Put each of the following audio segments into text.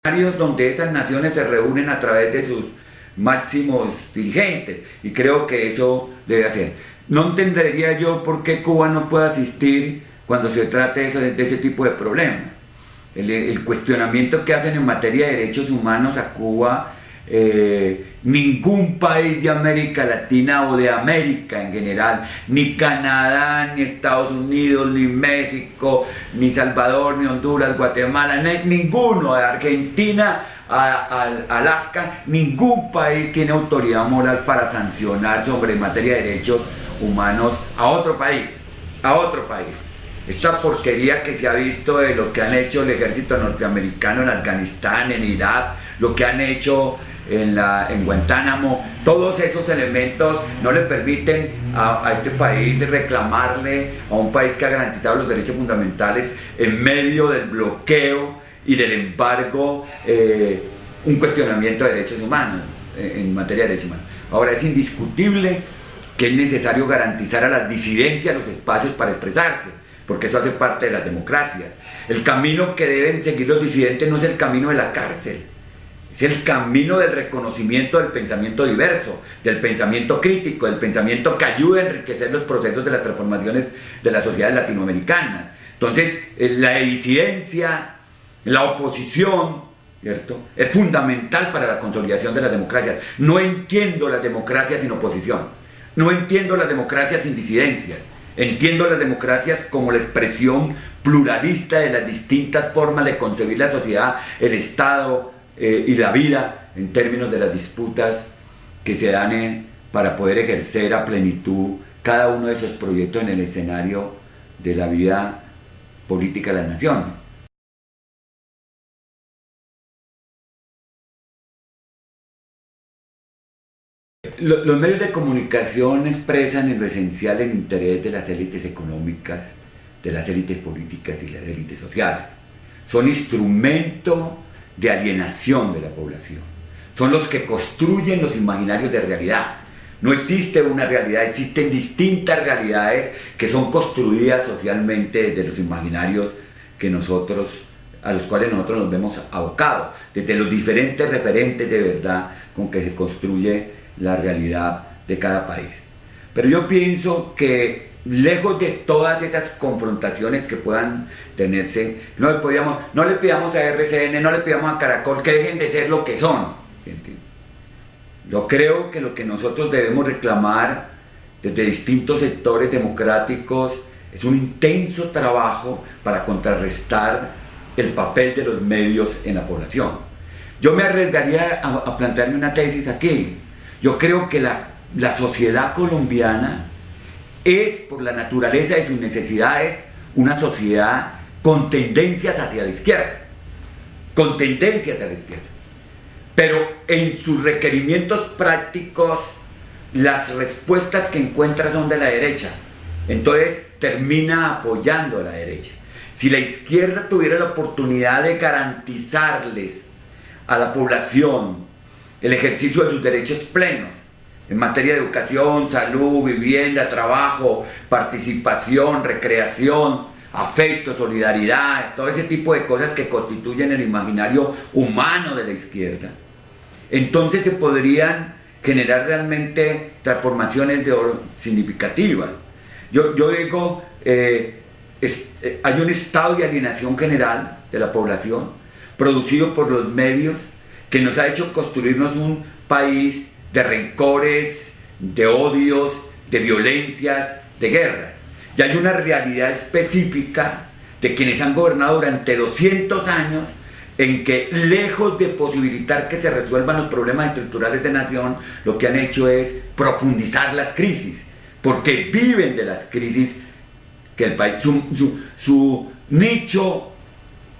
donde esas naciones se reúnen a través de sus máximos dirigentes, y creo que eso debe hacer. No entendería yo por qué Cuba no puede asistir cuando se trate de ese tipo de problemas. El cuestionamiento que hacen en materia de derechos humanos a Cuba, ningún país de América Latina o de América en general, ni Canadá, ni Estados Unidos, ni México, ni Salvador, ni Honduras, Guatemala, ninguno, de Argentina a Alaska, ningún país tiene autoridad moral para sancionar sobre materia de derechos humanos a otro país, Esta porquería que se ha visto de lo que han hecho el ejército norteamericano en Afganistán, en Irak, lo que han hecho en Guantánamo, todos esos elementos no le permiten a este país reclamarle a un país que ha garantizado los derechos fundamentales en medio del bloqueo y del embargo, un cuestionamiento de derechos humanos, en materia de derechos humanos. Ahora, es indiscutible que es necesario garantizar a las disidencias los espacios para expresarse, porque eso hace parte de las democracias. El camino que deben seguir los disidentes no es el camino de la cárcel, es el camino del reconocimiento del pensamiento diverso, del pensamiento crítico, del pensamiento que ayuda a enriquecer los procesos de las transformaciones de las sociedades latinoamericanas. Entonces, la disidencia, la oposición, ¿cierto?, es fundamental para la consolidación de las democracias. No entiendo las democracias sin oposición, no entiendo las democracias sin disidencias. Entiendo las democracias como la expresión pluralista de las distintas formas de concebir la sociedad, el Estado y la vida, en términos de las disputas que se dan para poder ejercer a plenitud cada uno de esos proyectos en el escenario de la vida política de las naciones. Los medios de comunicación expresan en lo esencial el interés de las élites económicas, de las élites políticas y las élites sociales. Son instrumento de alienación de la población. Son los que construyen los imaginarios de realidad. No existe una realidad, existen distintas realidades que son construidas socialmente desde los imaginarios a los cuales nosotros nos vemos abocados, desde los diferentes referentes de verdad con que se construye la realidad de cada país. Pero yo pienso que lejos de todas esas confrontaciones que puedan tenerse, no le pidamos a RCN, no le pidamos a Caracol que dejen de ser lo que son. Yo creo que lo que nosotros debemos reclamar desde distintos sectores democráticos es un intenso trabajo para contrarrestar el papel de los medios en la población. Yo me arriesgaría a plantearme una tesis aquí. Yo creo que la sociedad colombiana es, por la naturaleza de sus necesidades, una sociedad con tendencias hacia la izquierda, pero en sus requerimientos prácticos las respuestas que encuentra son de la derecha, entonces termina apoyando a la derecha. Si la izquierda tuviera la oportunidad de garantizarles a la población el ejercicio de sus derechos plenos en materia de educación, salud, vivienda, trabajo, participación, recreación, afecto, solidaridad, todo ese tipo de cosas que constituyen el imaginario humano de la izquierda, entonces se podrían generar realmente transformaciones significativas. Yo digo, hay un estado de alienación general de la población producido por los medios que nos ha hecho construirnos un país de rencores, de odios, de violencias, de guerras. Y hay una realidad específica de quienes han gobernado durante 200 años en que, lejos de posibilitar que se resuelvan los problemas estructurales de nación, lo que han hecho es profundizar las crisis, porque viven de las crisis que el país, su nicho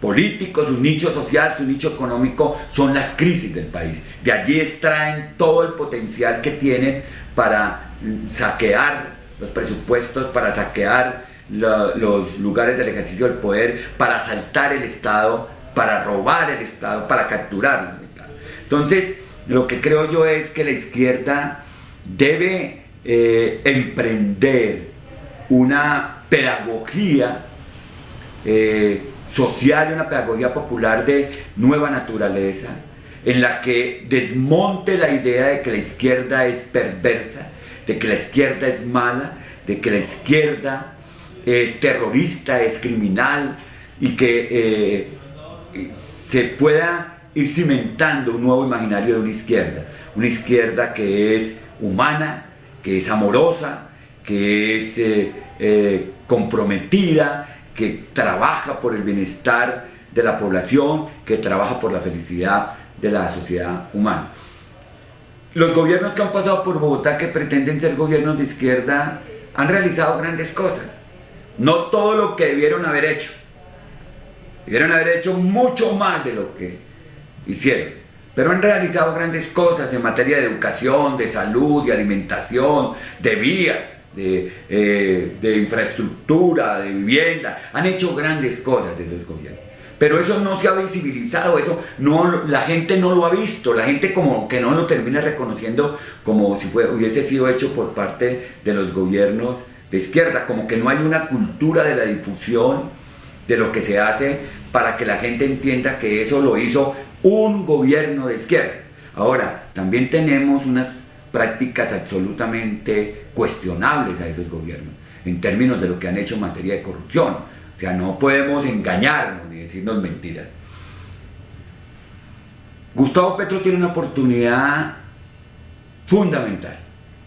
político, su nicho social, su nicho económico son las crisis del país. De allí extraen todo el potencial que tienen para saquear los presupuestos, para saquear los lugares del ejercicio del poder, para asaltar el Estado, para robar el Estado, para capturar el Estado. Entonces, lo que creo yo es que la izquierda debe emprender una pedagogía social y una pedagogía popular de nueva naturaleza, en la que desmonte la idea de que la izquierda es perversa, de que la izquierda es mala, de que la izquierda es terrorista, es criminal, y que se pueda ir cimentando un nuevo imaginario de una izquierda que es humana, que es amorosa, que es comprometida, que trabaja por el bienestar de la población, que trabaja por la felicidad de la sociedad humana. Los gobiernos que han pasado por Bogotá, que pretenden ser gobiernos de izquierda, han realizado grandes cosas. No todo lo que debieron haber hecho. Debieron haber hecho mucho más de lo que hicieron. Pero han realizado grandes cosas en materia de educación, de salud, de alimentación, de vías, de infraestructura, de vivienda. Han hecho grandes cosas esos gobiernos. Pero eso no se ha visibilizado, eso no, la gente no lo ha visto, la gente como que no lo termina reconociendo como si hubiese sido hecho por parte de los gobiernos de izquierda, como que no hay una cultura de la difusión de lo que se hace para que la gente entienda que eso lo hizo un gobierno de izquierda. Ahora, también tenemos unas prácticas absolutamente cuestionables a esos gobiernos, en términos de lo que han hecho en materia de corrupción. O sea, no podemos engañarnos ni decirnos mentiras. Gustavo Petro tiene una oportunidad fundamental.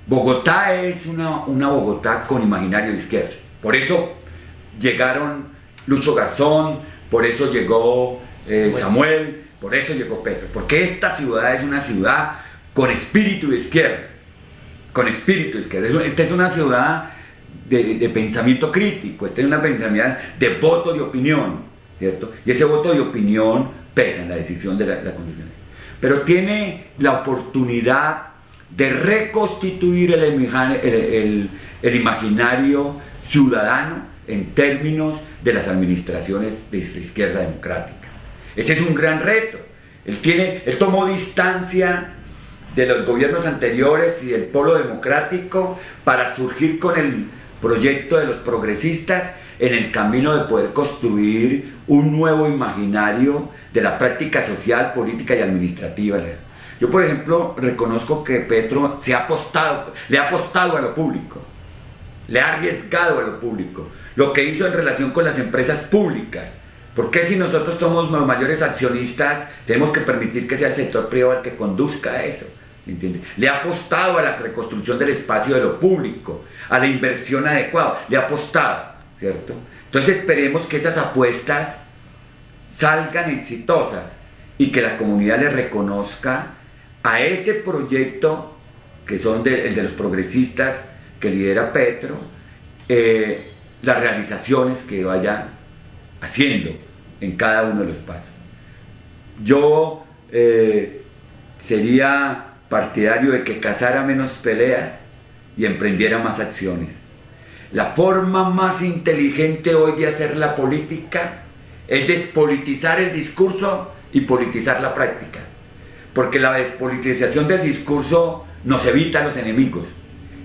Bogotá es una Bogotá con imaginario de izquierda. Por eso llegaron Lucho Garzón, por eso llegó Samuel, por eso llegó Petro. Porque esta ciudad es una ciudad con espíritu de izquierda. Con espíritu de izquierda. Esta es una ciudad de pensamiento crítico, esta es una pensamiento de voto de opinión, ¿cierto? Y ese voto de opinión pesa en la decisión de la constitución. Pero tiene la oportunidad de reconstituir el imaginario ciudadano en términos de las administraciones de la izquierda democrática. Ese es un gran reto. Él tomó distancia de los gobiernos anteriores y del polo democrático para surgir con el proyecto de los progresistas en el camino de poder construir un nuevo imaginario de la práctica social, política y administrativa. Yo, por ejemplo, reconozco que Petro le ha apostado a lo público, le ha arriesgado a lo público, lo que hizo en relación con las empresas públicas. ¿Por qué si nosotros somos los mayores accionistas tenemos que permitir que sea el sector privado el que conduzca eso? ¿Entiende? Le ha apostado a la reconstrucción del espacio de lo público, a la inversión adecuada, le ha apostado, ¿cierto? Entonces esperemos que esas apuestas salgan exitosas y que la comunidad le reconozca a ese proyecto que son el de los progresistas que lidera Petro, las realizaciones que vaya haciendo en cada uno de los pasos. Yo sería partidario de que cazara menos peleas y emprendiera más acciones. La forma más inteligente hoy de hacer la política es despolitizar el discurso y politizar la práctica, porque la despolitización del discurso nos evita a los enemigos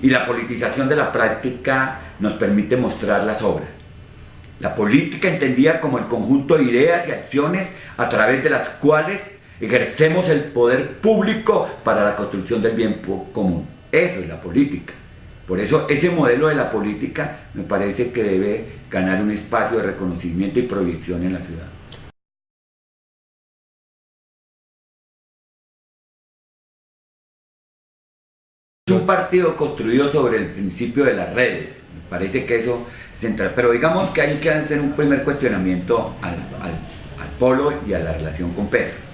y la politización de la práctica nos permite mostrar las obras. La política entendida como el conjunto de ideas y acciones a través de las cuales ejercemos el poder público para la construcción del bien común. Eso es la política. Por eso ese modelo de la política me parece que debe ganar un espacio de reconocimiento y proyección en la ciudad. Es un partido construido sobre el principio de las redes. Me parece que eso es central. Pero digamos que hay que hacer un primer cuestionamiento al polo y a la relación con Petro.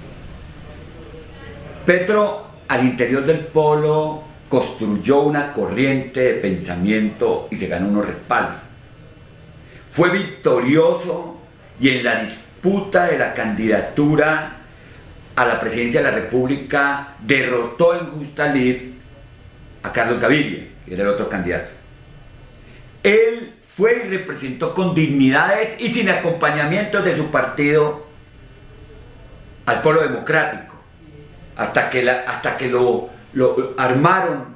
Petro, al interior del polo, construyó una corriente de pensamiento y se ganó unos respaldos. Fue victorioso y en la disputa de la candidatura a la presidencia de la República derrotó en justa lid a Carlos Gaviria, que era el otro candidato. Él fue y representó con dignidades y sin acompañamiento de su partido al polo democrático, hasta que lo armaron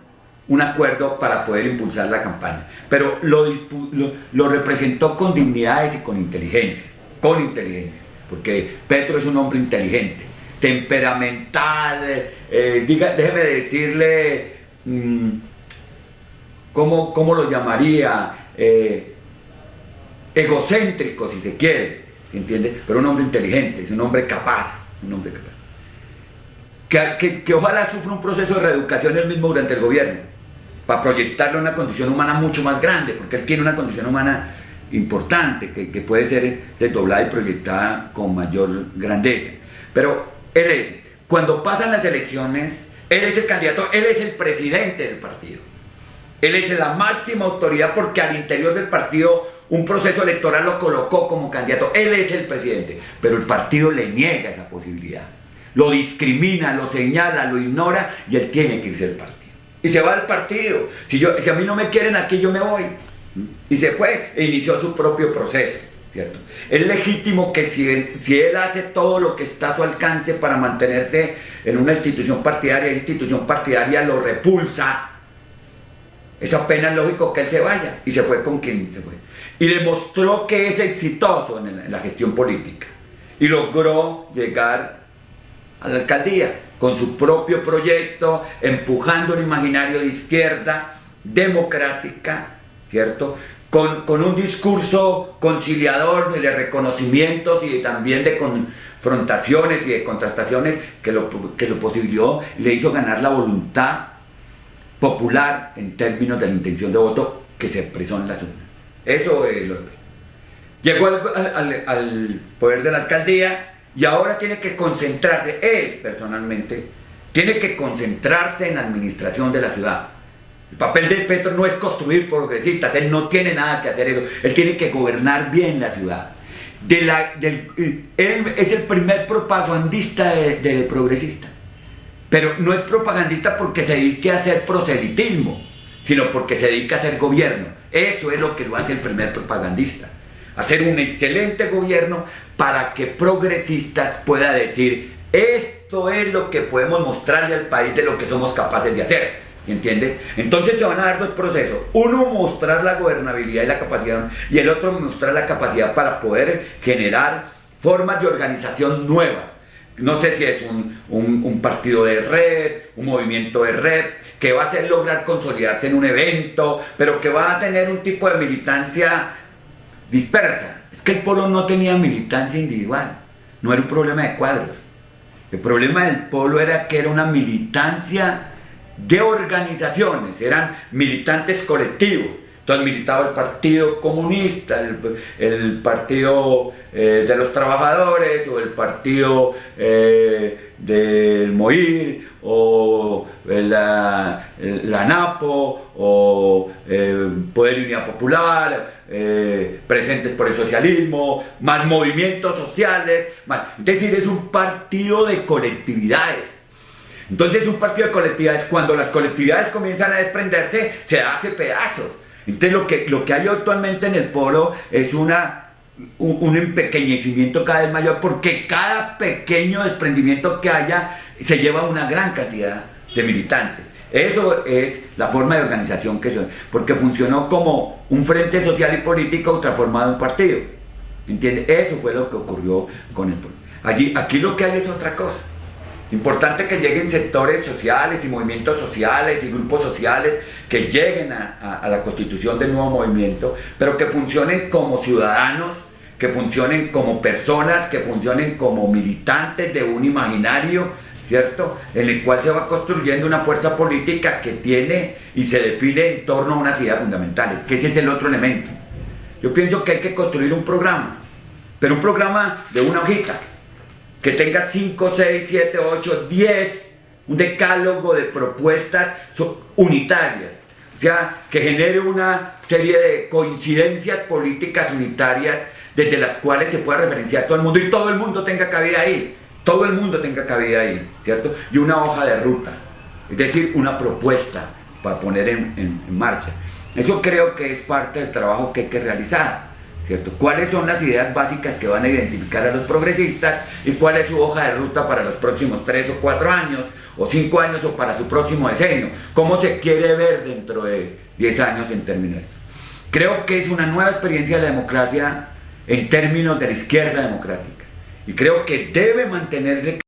un acuerdo para poder impulsar la campaña. Pero lo representó con dignidades y con inteligencia. con inteligencia, porque Petro es un hombre inteligente, temperamental, déjeme decirle, ¿cómo lo llamaría? Egocéntrico, si se quiere, ¿entiende? Pero un hombre inteligente, es un hombre capaz, que ojalá sufra un proceso de reeducación él mismo durante el gobierno, para proyectarle una condición humana mucho más grande, porque él tiene una condición humana importante, que puede ser desdoblada y proyectada con mayor grandeza. Pero cuando pasan las elecciones, él es el candidato, él es el presidente del partido. Él es la máxima autoridad porque al interior del partido un proceso electoral lo colocó como candidato. Él es el presidente, pero el partido le niega esa posibilidad. Lo discrimina, lo señala, lo ignora y él tiene que irse del partido. Y se va del partido. Si a mí no me quieren aquí, yo me voy. Y se fue e inició su propio proceso, ¿cierto? Es legítimo que si él hace todo lo que está a su alcance para mantenerse en una institución partidaria, esa institución partidaria lo repulsa, es apenas lógico que él se vaya. Y se fue con quien se fue. Y demostró que es exitoso en la gestión política. Y logró llegar a la alcaldía con su propio proyecto, empujando un imaginario de izquierda, democrática, ¿cierto? Con un discurso conciliador de reconocimientos y también de confrontaciones y de contrastaciones que lo posibilitó, le hizo ganar la voluntad popular en términos de la intención de voto que se expresó en las urnas. Eso es lo que llegó al poder de la alcaldía y ahora tiene que concentrarse, él personalmente, tiene que concentrarse en la administración de la ciudad. El papel de Petro no es construir progresistas, él no tiene nada que hacer eso, él tiene que gobernar bien la ciudad. Él es el primer propagandista del progresista, pero no es propagandista porque se dedique a hacer proselitismo, sino porque se dedica a hacer gobierno. Eso es lo que lo hace el primer propagandista, hacer un excelente gobierno para que progresistas puedan decir: esto es lo que podemos mostrarle al país de lo que somos capaces de hacer. ¿Entiende? Entonces se van a dar dos procesos: uno, mostrar la gobernabilidad y la capacidad, y el otro, mostrar la capacidad para poder generar formas de organización nuevas. No sé si es un partido de red, un movimiento de red, que va a hacer lograr consolidarse en un evento, pero que va a tener un tipo de militancia dispersa. Es que el Polo no tenía militancia individual, no era un problema de cuadros. El problema del Polo era que era una militancia de organizaciones, eran militantes colectivos. Entonces militaba el Partido Comunista, el Partido de los Trabajadores, o el Partido del MOIR, o la NAPO, o Poder y Unidad Popular, Presentes por el Socialismo, más movimientos sociales, es decir, es un partido de colectividades. Entonces un partido de colectividades, cuando las colectividades comienzan a desprenderse, se hace pedazos. Entonces lo que hay actualmente en el Polo es un empequeñecimiento cada vez mayor, porque cada pequeño desprendimiento que haya se lleva una gran cantidad de militantes. Eso es la forma de organización que son, porque funcionó como un frente social y político transformado en un partido. ¿Entiende? Eso fue lo que ocurrió con el Polo. Aquí lo que hay es otra cosa. Importante que lleguen sectores sociales y movimientos sociales y grupos sociales que lleguen a la constitución del nuevo movimiento, pero que funcionen como ciudadanos, que funcionen como personas, que funcionen como militantes de un imaginario, ¿cierto?, en el cual se va construyendo una fuerza política que tiene y se define en torno a unas ideas fundamentales, que ese es el otro elemento. Yo pienso que hay que construir un programa, pero un programa de una hojita, que tenga 5, 6, 7, 8, 10, un decálogo de propuestas unitarias, o sea, que genere una serie de coincidencias políticas unitarias desde las cuales se pueda referenciar todo el mundo y todo el mundo tenga cabida ahí, ¿cierto? Y una hoja de ruta, es decir, una propuesta para poner en marcha. Eso creo que es parte del trabajo que hay que realizar, ¿cierto? ¿Cuáles son las ideas básicas que van a identificar a los progresistas y cuál es su hoja de ruta para los próximos 3 o 4 años o 5 años o para su próximo decenio? ¿Cómo se quiere ver dentro de 10 años en términos de eso? Creo que es una nueva experiencia de la democracia en términos de la izquierda democrática. Y creo que debe mantenerse